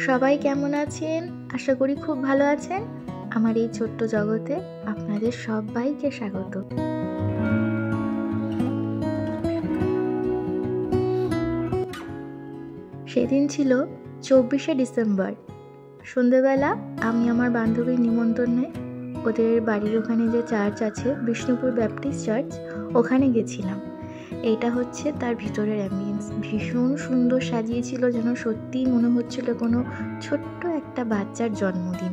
সবাই কেমন আছেন? আশা করি খুব ভালো আছেন। আমার এই ছোট্ট জগতে আপনাদের সবাইকে স্বাগত। সেদিন ছিল 24শে ডিসেম্বর। সন্ধ্যেবেলা আমি আমার বান্ধবীর নিমন্ত্রণে ওদের বাড়ির ওখানে যে চার্চ আছে, বিষ্ণুপুর ব্যাপটিস্ট চার্চ, ওখানে গেছিলাম। এইটা হচ্ছে তার ভিতরের অ্যাম্বিয়েন্স। ভীষণ সুন্দর সাজিয়েছিল, যেন সত্যিই মনে হচ্ছিল কোনো ছোট্ট একটা বাচ্চার জন্মদিন।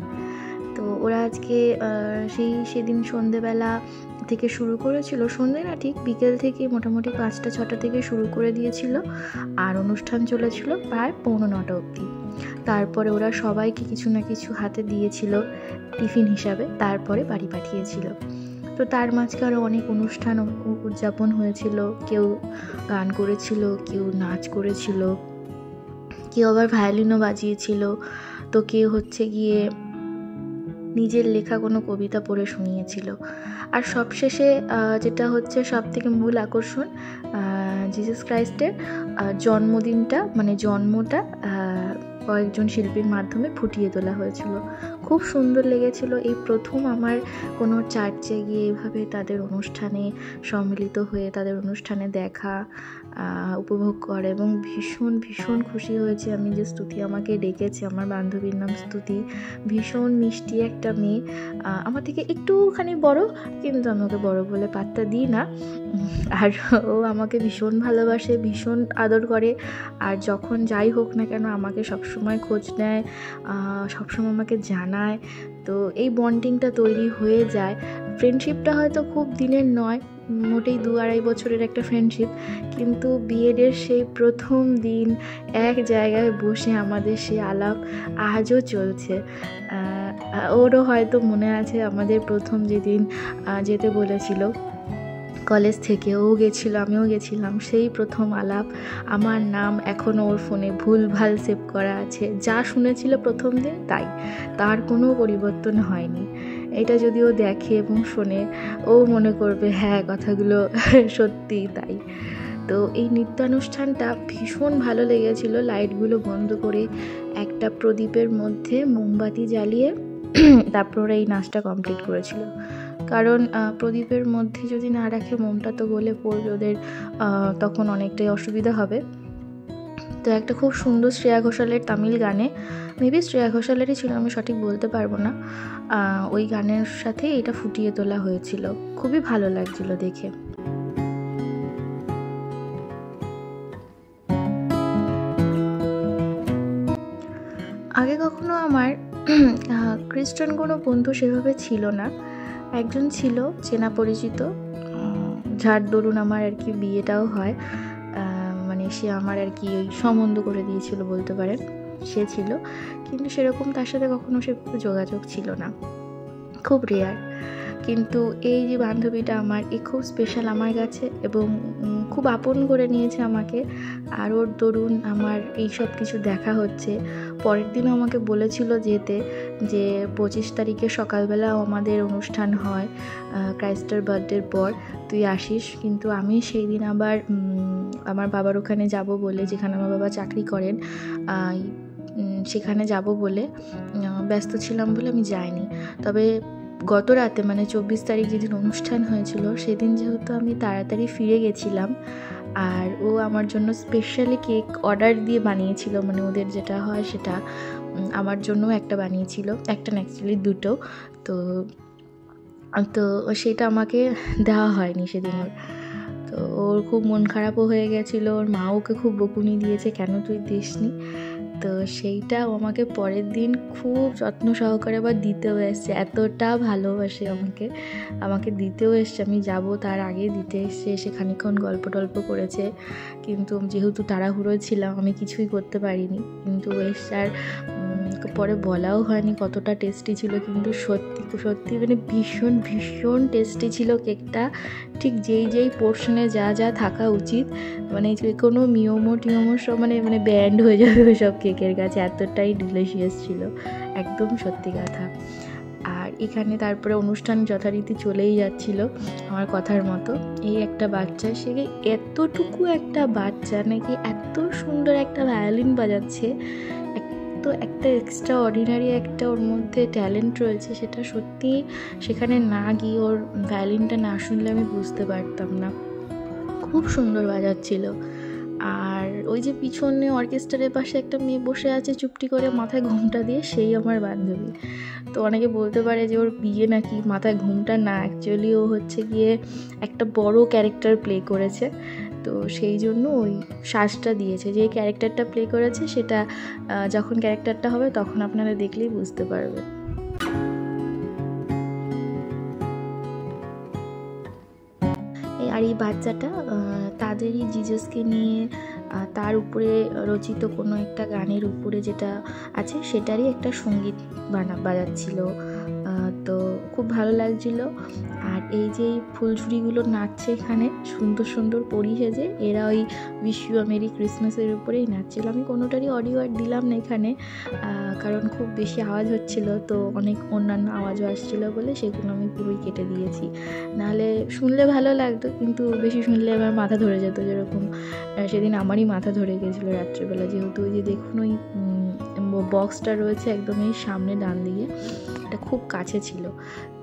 তো ওরা আজকে সেদিন সন্ধেবেলা থেকে শুরু করেছিল, সন্ধে না ঠিক বিকেল থেকে, মোটামুটি 5টা-6টা থেকে শুরু করে দিয়েছিল, আর অনুষ্ঠান চলেছিল প্রায় 8:45 অবধি। তারপরে ওরা সবাইকে কিছু না কিছু হাতে দিয়েছিল টিফিন হিসাবে, তারপরে বাড়ি পাঠিয়েছিল। তো তার মাঝখানে অনেক অনুষ্ঠান উদযাপন হয়েছিল। কেউ গান করেছিল, কেউ নাচ করেছিল, কেউ আবার ভায়োলিনও বাজিয়েছিল, তো কেউ হচ্ছে গিয়ে নিজের লেখা কোনো কবিতা পড়ে শুনিয়েছিল। আর সবশেষে যেটা হচ্ছে সব থেকে মূল আকর্ষণ, জিসাস ক্রাইস্টের জন্মদিনটা, মানে জন্মটা কয়েকজন শিল্পীর মাধ্যমে ফুটিয়ে তোলা হয়েছিল। খুব সুন্দর লেগেছিল। এই প্রথম আমার কোনো চার্চে গিয়ে এভাবে তাদের অনুষ্ঠানে সম্মিলিত হয়ে তাদের অনুষ্ঠানে দেখা, উপভোগ করে, এবং ভীষণ ভীষণ খুশি হয়েছি আমি যে স্তুতি আমাকে ডেকেছে। আমার বান্ধবীর নাম স্তুতি, ভীষণ মিষ্টি একটা মেয়ে, আমার থেকে একটুখানি বড়, কিন্তু আমি ওকে বড় বলে পাত্তা দিই না। আর ও আমাকে ভীষণ ভালোবাসে, ভীষণ আদর করে, আর যখন যাই হোক না কেন আমাকে সবসময় খোঁজ নেয়, সবসময় আমাকে জানায়। তো এই বন্ডিংটা তৈরি হয়ে যায়। ফ্রেন্ডশিপটা হয়তো খুব দিনের নয়, মোটেই 2-2.5 বছরের একটা ফ্রেন্ডশিপ, কিন্তু বিএডের সেই প্রথম দিন এক জায়গায় বসে আমাদের সেই আলাপ আজও চলছে। ওরও হয়তো মনে আছে আমাদের প্রথম যেদিন যেতে বলেছিল কলেজ থেকে, ও গেছিলো, আমিও গেছিলাম, সেই প্রথম আলাপ। আমার নাম এখনও ওর ফোনে ভুলভাল সেভ করা আছে, যা শুনেছিল প্রথম দিন তাই, তার কোনো পরিবর্তন হয়নি। এটা যদি ও দেখে এবং শোনে, ও মনে করবে হ্যাঁ, কথাগুলো সত্যিই তাই। তো এই নৃত্যানুষ্ঠানটা ভীষণ ভালো লেগেছিল। লাইটগুলো বন্ধ করে একটা প্রদীপের মধ্যে মোমবাতি জ্বালিয়ে তারপর এই নাচটা কমপ্লিট করেছিল। কারণ প্রদীপের মধ্যে যদি না রাখে, মোমটা তো গলে পড়বে, ওদের তখন অনেকটাই অসুবিধা হবে। তো একটা খুব সুন্দর শ্রেয়া ঘোষালের তামিল গানে, মেবি শ্রেয়া ঘোষালেরই ছিল, আমি সঠিক বলতে পারবো না, ওই গানের সাথে এটা ফুটিয়ে তোলা হয়েছিল। খুবই ভালো লাগছিল দেখে। আগে কখনো আমার খ্রিস্টান কোনো বন্ধু সেভাবে ছিল না। একজন ছিল চেনা পরিচিত, যার দরুন আমার আর কি বিয়েটাও হয়, মানে সে আমার আর কি ওই সম্বন্ধ করে দিয়েছিল বলতে পারেন, সে ছিল। কিন্তু সেরকম তার সাথে কখনো সে যোগাযোগ ছিল না, খুব রেয়ার। কিন্তু এই যে বান্ধবীটা আমার, এ খুব স্পেশাল আমার কাছে, এবং খুব আপন করে নিয়েছে আমাকে। আর ওর দরুন আমার এই সব কিছু দেখা হচ্ছে। পরের দিনও আমাকে বলেছিল যেতে, যে 25 তারিখে সকালবেলাও আমাদের অনুষ্ঠান হয় ক্রাইস্টের বার্থডের পর, তুই আসিস। কিন্তু আমি সেই দিন আবার আমার বাবার ওখানে যাব বলে, যেখানে আমার বাবা চাকরি করেন, সেখানে যাব বলে ব্যস্ত ছিলাম বলে আমি যাইনি। তবে গত রাতে, মানে 24 তারিখ যেদিন অনুষ্ঠান হয়েছিল, সেদিন যেহেতু আমি তাড়াতাড়ি ফিরে গেছিলাম, আর ও আমার জন্য স্পেশালি কেক অর্ডার দিয়ে বানিয়েছিল, মানে ওদের যেটা হয় সেটা আমার জন্য একটা বানিয়েছিল, একটা না অ্যাকচুয়ালি দুটো। তো তো সেটা আমাকে দেওয়া হয়নি সেদিন ওর। তো ওর খুব মন খারাপও হয়ে গেছিলো, ওর মা ওকে খুব বকুনি দিয়েছে, কেন তুই দিসনি। তো সেইটা ও আমাকে পরের দিন খুব যত্ন সহকারে আবার দিতেও এসছে, এতটা ভালোবাসে আমাকে দিতেও এসছে। আমি যাব তার আগে দিতে এসছে, এসে খানিকক্ষণ গল্প টল্প করেছে। কিন্তু যেহেতু তাড়াহুড়ো ছিলাম, আমি কিছুই করতে পারিনি। কিন্তু এসছে, আর পরে বলাও হয়নি কতটা টেস্টি ছিল, কিন্তু সত্যি সত্যি মানে ভীষণ ভীষণ টেস্টি ছিল কেকটা। ঠিক যেই পোর্শনে যা যা থাকা উচিত, মানে যে কোনো মিয়োমো টিয়োমো সব মানে ব্যান্ড হয়ে যাবে ওই সব কেকের কাছে, এতটাই ডিলিশিয়াস ছিল, একদম সত্যি কথা। আর এখানে তারপরে অনুষ্ঠান যথারীতি চলেই যাচ্ছিল আমার কথার মতো। এই একটা বাচ্চা, সে এতটুকু একটা বাচ্চা নাকি এত সুন্দর একটা ভায়োলিন বাজাচ্ছে, এত একটা এক্সট্রা অর্ডিনারি একটা ওর মধ্যে ট্যালেন্ট রয়েছে, সেটা সত্যি সেখানে না গিয়ে ওর ভায়োলিনটা না শুনলে আমি বুঝতে পারতাম না। খুব সুন্দর বাজাচ্ছিল। আর ওই যে পিছনে অর্কেস্ট্রারের পাশে একটা মেয়ে বসে আছে চুপটি করে মাথায় ঘোমটা দিয়ে, সেই আমার বান্ধবী। তো অনেকে বলতে পারে যে ওর বিয়ে নাকি, মাথায় ঘোমটা না, অ্যাকচুয়ালি ও হচ্ছে গিয়ে একটা বড় ক্যারেক্টার প্লে করেছে, তো সেই জন্য ওই শ্বাসটা দিয়েছে। যে ক্যারেক্টারটা প্লে করেছে সেটা যখন ক্যারেক্টারটা হবে তখন আপনারা দেখলেই বুঝতে পারবেন। আর এই বাচ্চাটা তাদেরই জিজাসকে নিয়ে তার উপরে রচিত কোনো একটা গানের উপরে যেটা আছে সেটারই একটা সঙ্গীত বাজাচ্ছিল, তো খুব ভালো লাগছিল। আর এই যে ফুলঝুরিগুলো নাচছে এখানে সুন্দর সুন্দর পরি সেজে, এরা ওই উইশ ইউ আ মেরি ক্রিসমাসের উপরেই নাচছিল। আমি কোনোটারই অডিও আর দিলাম না এখানে, কারণ খুব বেশি আওয়াজ হচ্ছিল, তো অনেক অন্যান্য আওয়াজও আসছিলো বলে সেগুলো আমি পুরোই কেটে দিয়েছি। নাহলে শুনলে ভালো লাগতো, কিন্তু বেশি শুনলে আমার মাথা ধরে যেত, যেরকম সেদিন আমারই মাথা ধরে গেছিলো রাত্রেবেলা, যেহেতু ওই যে দেখুন ওই বক্সটা রয়েছে একদম এই সামনে ডান দিকে, এটা খুব কাছে ছিল।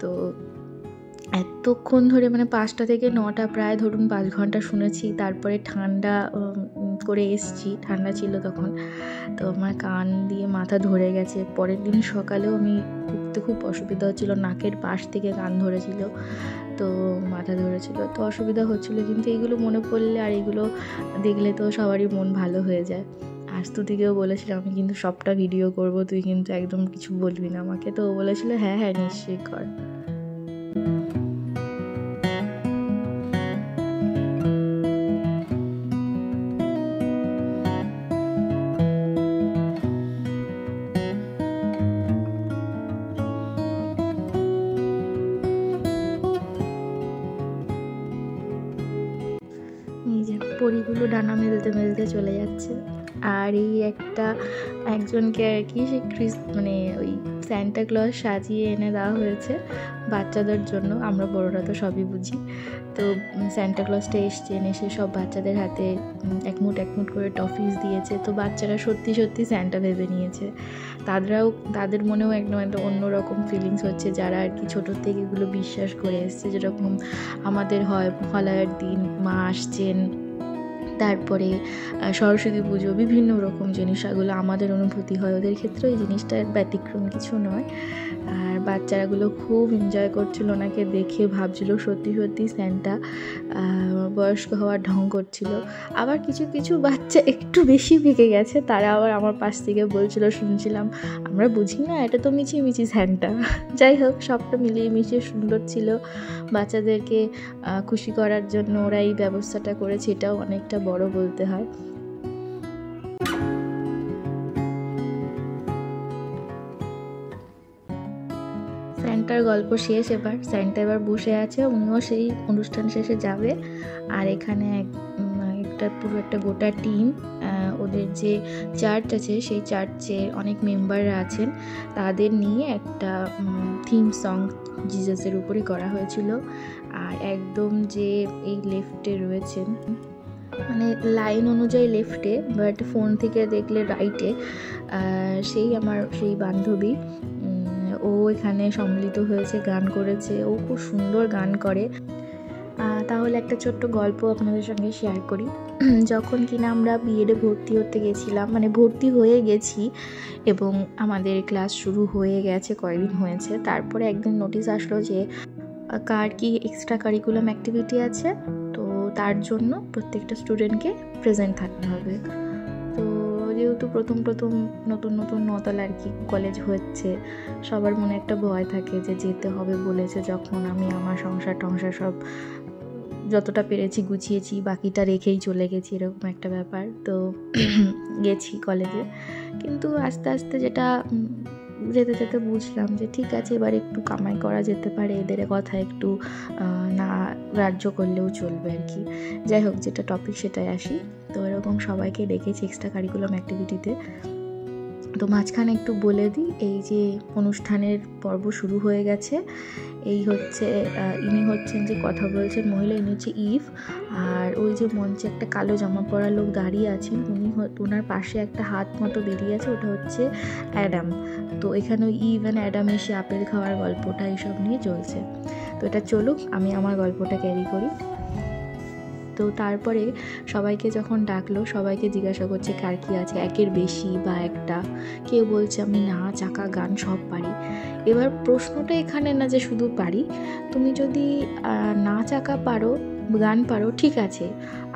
তো এতক্ষণ ধরে মানে 5টা থেকে 9টা প্রায় ধরুন 5 ঘন্টা শুনেছি। তারপরে ঠান্ডা করে এসছি, ঠান্ডা ছিল তখন, তো আমার কান দিয়ে মাথা ধরে গেছে। পরের দিন সকালেও আমি উঠতে খুব অসুবিধা হচ্ছিলো, নাকের পাশ থেকে কান ধরেছিল, তো মাথা ধরেছিল, তো অসুবিধা হচ্ছিলো। কিন্তু এইগুলো মনে পড়লে আর এগুলো দেখলে তো সবারই মন ভালো হয়ে যায়। আর স্তুতিকেও বলেছিলাম আমি কিন্তু সবটা ভিডিও করব, তুই কিন্তু একদম কিছু বলবি না আমাকে, তো ও বলেছিল হ্যাঁ হ্যাঁ নিশ্চয়ই কর। এই যে পরীগুলো ডানা মেলতে মেলতে চলে যাচ্ছে। আর এই একজনকে আর কি সে মানে ওই স্যান্টা ক্লজ সাজিয়ে এনে দেওয়া হয়েছে বাচ্চাদের জন্য। আমরা বড়রা তো সবই বুঝি। তো স্যান্টা ক্লজটা এসে সব বাচ্চাদের হাতে এক মুঠ করে টফিস দিয়েছে। তো বাচ্চারা সত্যি সত্যি স্যান্টা ভেবে নিয়েছে। তাদের মনেও একদম একটা অন্যরকম ফিলিংস হচ্ছে, যারা আর কি ছোটোর থেকে এগুলো বিশ্বাস করে এসছে। যেরকম আমাদের হয় মহালয়ার দিন মা আসছেন, তারপরে সরস্বতী পুজো, বিভিন্ন রকম জিনিসগুলো আমাদের অনুভূতি হয়, ওদের ক্ষেত্রে এই জিনিসটার ব্যতিক্রম কিছু নয়। আর বাচ্চারাগুলো খুব এনজয় করছিল ওনাকে দেখে, ভাবছিল সত্যি সত্যি স্যান্টা, বয়স্ক হওয়ার ঢং করছিল। আবার কিছু কিছু বাচ্চা একটু বেশি পেকে গেছে, তারা আবার আমার পাশ থেকে বলছিল, শুনছিলাম আমরা বুঝি না, এটা তো মিছি স্যান্টা। যাই হোক, সবটা মিলিয়ে মিশিয়ে সুন্দর ছিল। বাচ্চাদেরকে খুশি করার জন্য ওরা এই ব্যবস্থাটা করেছে, এটাও অনেকটা বড় বলতে হয়। স্যান্টার গল্প শেষ। এবার স্যান্টা এবার বসে আছে, উনিও সেই অনুষ্ঠান শেষে যাবে। আর এখানে পুরো একটা গোটা টিম, ওদের যে চার্চ আছে সেই চার্চে অনেক মেম্বাররা আছেন, তাদের নিয়ে একটা থিম সং জিজাসের উপরে করা হয়েছিল। আর একদম যে এই লেফটে রয়েছেন, মানে লাইন অনুযায়ী লেফটে, বাট ফোন থেকে দেখলে রাইটে, সেই বান্ধবী, ও এখানে সম্মিলিত হয়েছে, গান করেছে, ও খুব সুন্দর গান করে। তাহলে একটা ছোট্ট গল্প আপনাদের সঙ্গে শেয়ার করি। যখন কিনা আমরা বিএডে ভর্তি হতে গেছিলাম, মানে ভর্তি হয়ে গেছি এবং আমাদের ক্লাস শুরু হয়ে গেছে, কয়েকদিন হয়েছে, তারপরে একদিন নোটিশ আসলো যে কার কি এক্সট্রা কারিকুলাম অ্যাক্টিভিটি আছে, তো তার জন্য প্রত্যেকটা স্টুডেন্টকে প্রেজেন্ট থাকতে হবে। তো যেহেতু প্রথম নতুন নতাল আর কি কলেজ হচ্ছে, সবার মনে একটা ভয় থাকে যে যেতে হবে বলেছে যখন, আমি আমার সংসার সব যতটা পেরেছি গুছিয়েছি, বাকিটা রেখেই চলে গেছি, এরকম একটা ব্যাপার। তো গেছি কলেজে, কিন্তু আস্তে আস্তে যেটা যেতে যেতে বুঝলাম যে ঠিক আছে, এবার একটু কামাই করা যেতে পারে, এদের কথা একটু না গ্রাহ্য করলেও চলবে আর কি। যাই হোক, যেটা টপিক সেটাই আসি। তো এরকম সবাইকে ডেকেছি এক্সট্রা কারিকুলাম অ্যাক্টিভিটিতে। তো মাঝখানে একটু বলে দিই, এই যে অনুষ্ঠানের পর্ব শুরু হয়ে গেছে। এই হচ্ছে ইনি হচ্ছেন যে কথা বলছেন মহিলা, ইনি হচ্ছে ইভ। আর ওই যে মঞ্চে একটা কালো জামা পরা লোক দাঁড়িয়ে আছেন, ওনার পাশে একটা হাত মতো বেরিয়ে আছে, ওটা হচ্ছে অ্যাডাম। তো এখানে ওই ইভ অ্যান্ড অ্যাডাম এসে আপেল খাওয়ার গল্পটা এইসব নিয়ে চলছে। তো এটা চলুক, আমি আমার গল্পটা ক্যারি করি। তো তারপরে সবাইকে যখন ডাকলো, সবাইকে জিজ্ঞাসা করছে কার কী আছে, একের বেশি বা একটা। কেউ বলছে আমি নাচ, আঁকা, গান সব পারি। এবার প্রশ্নটা এখানে না যে শুধু পারি, তুমি যদি নাচ আঁকা পারো, গান পারো, ঠিক আছে,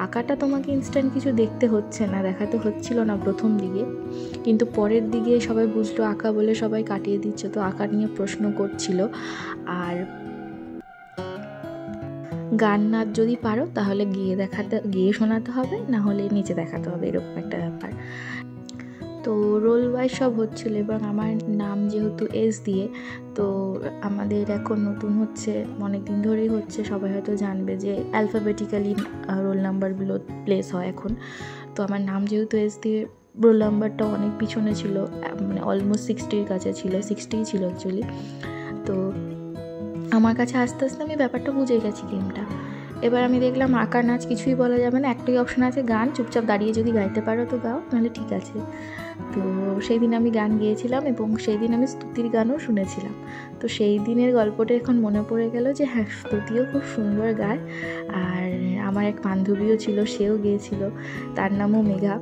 আঁকাটা তোমাকে ইনস্ট্যান্ট কিছু দেখতে হচ্ছে না, দেখাতে হচ্ছিল না প্রথম দিকে, কিন্তু পরের দিকে সবাই বুঝলো আঁকা বলে সবাই কাটিয়ে দিচ্ছে, তো আঁকা নিয়ে প্রশ্ন করছিল। আর গান নাচ যদি পারো তাহলে গিয়ে শোনাতে হবে, না হলে নিচে দেখাতে হবে, এরকম একটা ব্যাপার। তো রোল ওয়াইজ সব হচ্ছিলো। এবং আমার নাম যেহেতু এস দিয়ে, তো আমাদের এখন নতুন হচ্ছে, অনেক দিন ধরেই হচ্ছে, সবাই হয়তো জানবে যে অ্যালফাবেটিক্যালি রোল নাম্বারগুলো প্লেস হয় এখন। তো আমার নাম যেহেতু এস দিয়ে, রোল নাম্বারটাও অনেক পিছনে ছিল, মানে অলমোস্ট 60-র কাছে ছিল, 60ই ছিল অ্যাকচুয়ালি। তো আমার কাছে আস্তে আস্তে আমি ব্যাপারটা বুঝে গেছি গেমটা। এবার আমি দেখলাম আঁকা নাচ কিছুই বলা যাবে না, একটাই অপশান আছে গান, চুপচাপ দাঁড়িয়ে যদি গাইতে পারো তো গাও, নাহলে ঠিক আছে। তো সেই দিন আমি গান গেয়েছিলাম এবং সেই দিন আমি স্তুতির গানও শুনেছিলাম। তো সেই দিনের গল্পটা এখন মনে পড়ে গেল যে হ্যাঁ, স্তুতিও খুব সুন্দর গায়। আর আমার এক বান্ধবীও ছিল, সেও গেয়েছিল, তার নামও মেঘা,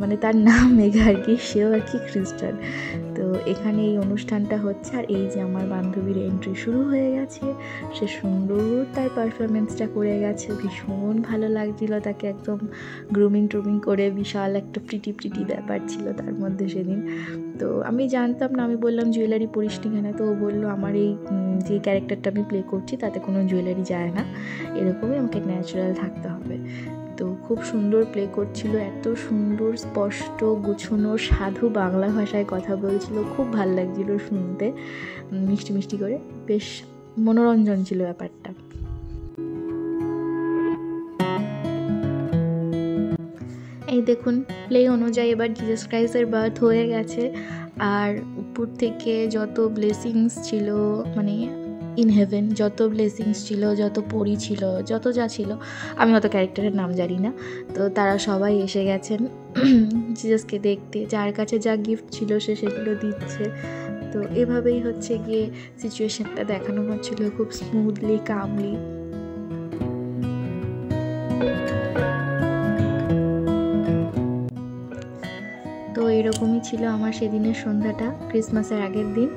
মানে তার নাম মেঘা আর কি, সেও আর কি খ্রিস্টান। তো এখানে এই অনুষ্ঠানটা হচ্ছে, আর এই যে আমার বান্ধবীর এন্ট্রি শুরু হয়ে গেছে, সে সুন্দর তার পারফরমেন্সটা করে গেছে, ভীষণ ভালো লাগছিল তাকে, একদম গ্রুমিং করে বিশাল একটা প্রিটি ব্যাপার ছিল তার মধ্যে সেদিন। তো আমি জানতাম না, আমি বললাম জুয়েলারি পরিস নি কেন, তো ও বললো আমার এই যে ক্যারেক্টারটা আমি প্লে করছি তাতে কোনো জুয়েলারি যায় না, এরকমই আমাকে ন্যাচারাল থাকতে হবে। তো খুব সুন্দর প্লে করছিল, এত সুন্দর স্পষ্ট গুছানো সাধু বাংলা ভাষায় কথা বলছিল, খুব ভাল লাগছিল শুনতে, মিষ্টি করে, বেশ মনোরঞ্জন ছিল ব্যাপারটা। এই দেখুন, প্লে অনুযায়ী এবার জিসাস ক্রাইস্টের বার্থ হয়ে গেছে, আর উপর থেকে যত ব্লেসিংস ছিল, মানে ইন হেভেন যত ব্লেসিংস ছিল, যত পরি ছিল, যত যা ছিল, আমি অত ক্যারেক্টারের নাম জানি না, তো তারা সবাই এসে গেছেন জিসাসকে দেখতে, যার কাছে যা গিফট ছিল সে সেগুলো দিচ্ছে। তো এভাবেই হচ্ছে গিয়ে সিচুয়েশনটা দেখানো হচ্ছিল খুব স্মুথলি, কামলি। তো এরকমই ছিল আমার সেদিনের সন্ধ্যাটা, ক্রিসমাসের আগের দিন।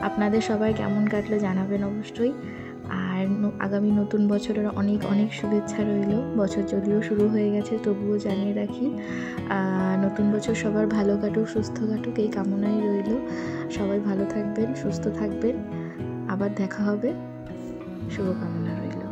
আপনাদের সবাই কেমন কাটলো জানাবেন অবশ্যই। আর আগামী নতুন বছরের অনেক অনেক শুভেচ্ছা রইল। বছর যদিও শুরু হয়ে গেছে, তবুও জানিয়ে রাখি, নতুন বছর সবার ভালো কাটুক, সুস্থ কাটুক, এই কামনাই রইল। সবাই ভালো থাকবেন, সুস্থ থাকবেন, আবার দেখা হবে, শুভকামনা রইল।